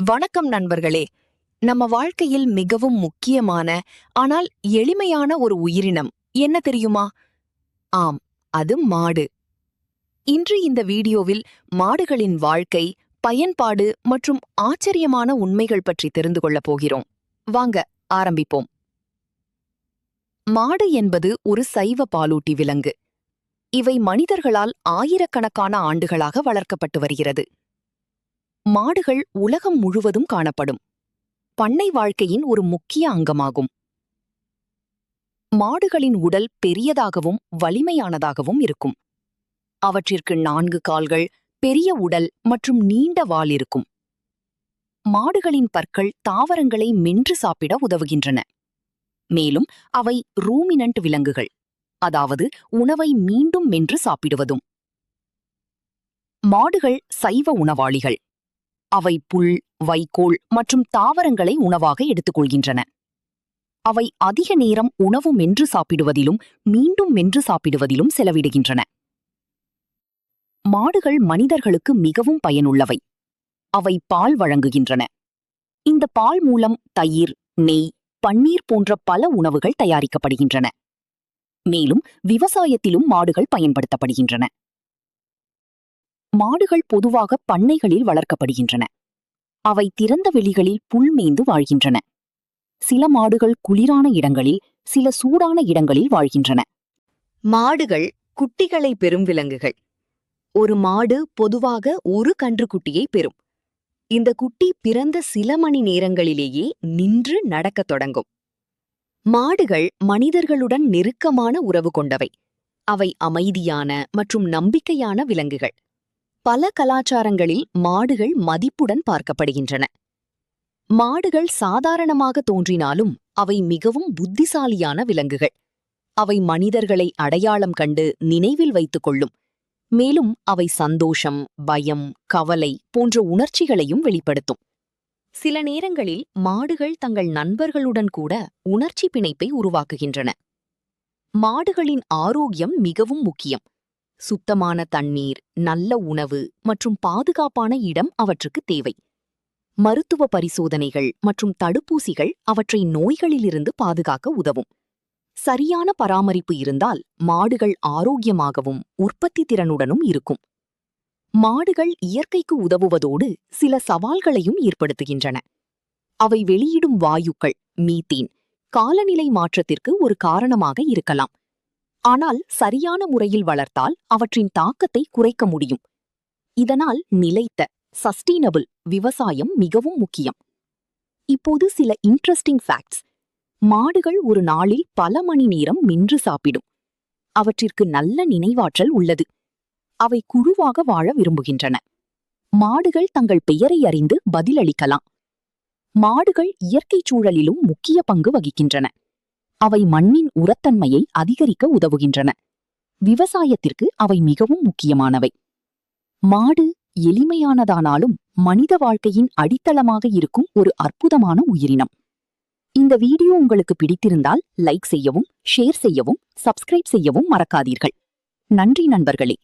வணக்கம் நண்பர்களே. நம்ம வாழ்க்கையில் மிகவும் முக்கியமான ஆனால் எளிமையான ஒரு உயிரினம் என்ன தெரியுமா? ஆம், அது மாடு. இன்று இந்த வீடியோவில் மாடுகளின் வாழ்க்கை, பயன்பாடு மற்றும் ஆச்சரியமான உண்மைகள் பற்றி தெரிந்து கொள்ளப் போகிறோம். வாங்க ஆரம்பிப்போம். மாடு என்பது ஒரு சைவ பாலூட்டி விலங்கு. இவை மனிதர்களால் ஆயிரக்கணக்கான ஆண்டுகளாக வளர்க்கப்பட்டு வருகிறது. மாடுகள் உலகம் முழுவதும் காணப்படும் பண்ணை வாழ்க்கையின் ஒரு முக்கிய அங்கமாகும். மாடுகளின் உடல் பெரியதாகவும் வலிமையானதாகவும் இருக்கும். அவற்றிற்கு 4 கால்கள், பெரிய உடல் மற்றும் நீண்ட வால் இருக்கும். மாடுகளின் பற்கள் தாவரங்களை மென்று சாப்பிட உதவுகின்றன. மேலும் அவை ரூமினன்ட் விலங்குகள், அதாவது உணவை மீண்டும் மென்று சாப்பிடுவதும். மாடுகள் சைவ உணவாளிகள். அவை புல், வைக்கோல் மற்றும் தாவரங்களை உணவாக எடுத்துக்கொள்கின்றன. அவை அதிக நேரம் உணவு மென்று சாப்பிடுவதிலும் மீண்டும் மென்று சாப்பிடுவதிலும் செலவிடுகின்றன. மாடுகள் மனிதர்களுக்கு மிகவும் பயனுள்ளவை. அவை பால் வழங்குகின்றன. இந்த பால் மூலம் தயிர், நெய், பன்னீர் போன்ற பல உணவுகள் தயாரிக்கப்படுகின்றன. மேலும் விவசாயத்திலும் மாடுகள் பயன்படுத்தப்படுகின்றன. மாடுகள் பொதுவாக பண்ணைகளில் வளர்க்கப்படுகின்றன. அவை திறந்த வெளிகளில் புல் மேய்ந்து வாழ்கின்றன. சில மாடுகள் குளிரான இடங்களில், சில சூடான இடங்களில் வாழ்கின்றன. மாடுகள் குட்டிகளை பெறும் விலங்குகள். ஒரு மாடு பொதுவாக ஒரு கன்றுக்குட்டியை பெறும். இந்த குட்டி பிறந்த சில மணி நேரங்களிலேயே நின்று நடக்கத் தொடங்கும். மாடுகள் மனிதர்களுடன் நெருக்கமான உறவு கொண்டவை. அவை அமைதியான மற்றும் நம்பிக்கையான விலங்குகள். பல கலாச்சாரங்களில் மாடுகள் மதிப்புடன் பார்க்கப்படுகின்றன. மாடுகள் சாதாரணமாக தோன்றினாலும் அவை மிகவும் புத்திசாலியான விலங்குகள். அவை மனிதர்களை அடையாளம் கண்டு நினைவில் வைத்துக் கொள்ளும். மேலும் அவை சந்தோஷம், பயம், கவலை போன்ற உணர்ச்சிகளையும் வெளிப்படுத்தும். சில நேரங்களில் மாடுகள் தங்கள் நண்பர்களுடன் கூட உணர்ச்சி பிணைப்பை உருவாக்குகின்றன. மாடுகளின் ஆரோக்கியம் மிகவும் முக்கியம். சுத்தமான தண்ணீர், நல்ல உணவு மற்றும் பாதுகாப்பான இடம் அவற்றுக்கு தேவை. மருத்துவ பரிசோதனைகள் மற்றும் தடுப்பூசிகள் அவற்றை நோய்களிலிருந்து பாதுகாக்க உதவும். சரியான பராமரிப்பு இருந்தால் மாடுகள் ஆரோக்கியமாகவும் உற்பத்தி திறனுடனும் இருக்கும். மாடுகள் இயற்கைக்கு உதவுவதோடு சில சவால்களையும் ஏற்படுத்துகின்றன. அவை வெளியிடும் வாயுக்கள், மீத்தேன், காலநிலை மாற்றத்திற்கு ஒரு காரணமாக இருக்கலாம். ஆனால் சரியான முறையில் வளர்த்தால் அவற்றின் தாக்கத்தை குறைக்க முடியும். இதனால் நிலைத்த சஸ்டெய்னபிள் விவசாயம் மிகவும் முக்கியம். இப்போது சில இன்ட்ரெஸ்டிங் ஃபேக்ட்ஸ். மாடுகள் ஒரு நாளில் பல மணி நேரம் மென்று சாப்பிடும். அவற்றிற்கு நல்ல நினைவாற்றல் உள்ளது. அவை குழுவாக வாழ விரும்புகின்றன. மாடுகள் தங்கள் பெயரை அறிந்து பதிலளிக்கலாம். மாடுகள் இயற்கைச் சூழலிலும் முக்கிய பங்கு வகிக்கின்றன. அவை மண்ணின் உரத்தன்மையை அதிகரிக்க உதவுகின்றன. விவசாயத்திற்கு அவை மிகவும் முக்கியமானவை. மாடு எளிமையானதானாலும் மனித வாழ்க்கையின் அடித்தளமாக இருக்கும் ஒரு அற்புதமான உயிரினம். இந்த வீடியோ உங்களுக்கு பிடித்திருந்தால் லைக் செய்யவும், ஷேர் செய்யவும், சப்ஸ்கிரைப் செய்யவும் மறக்காதீர்கள். நன்றி நண்பர்களே.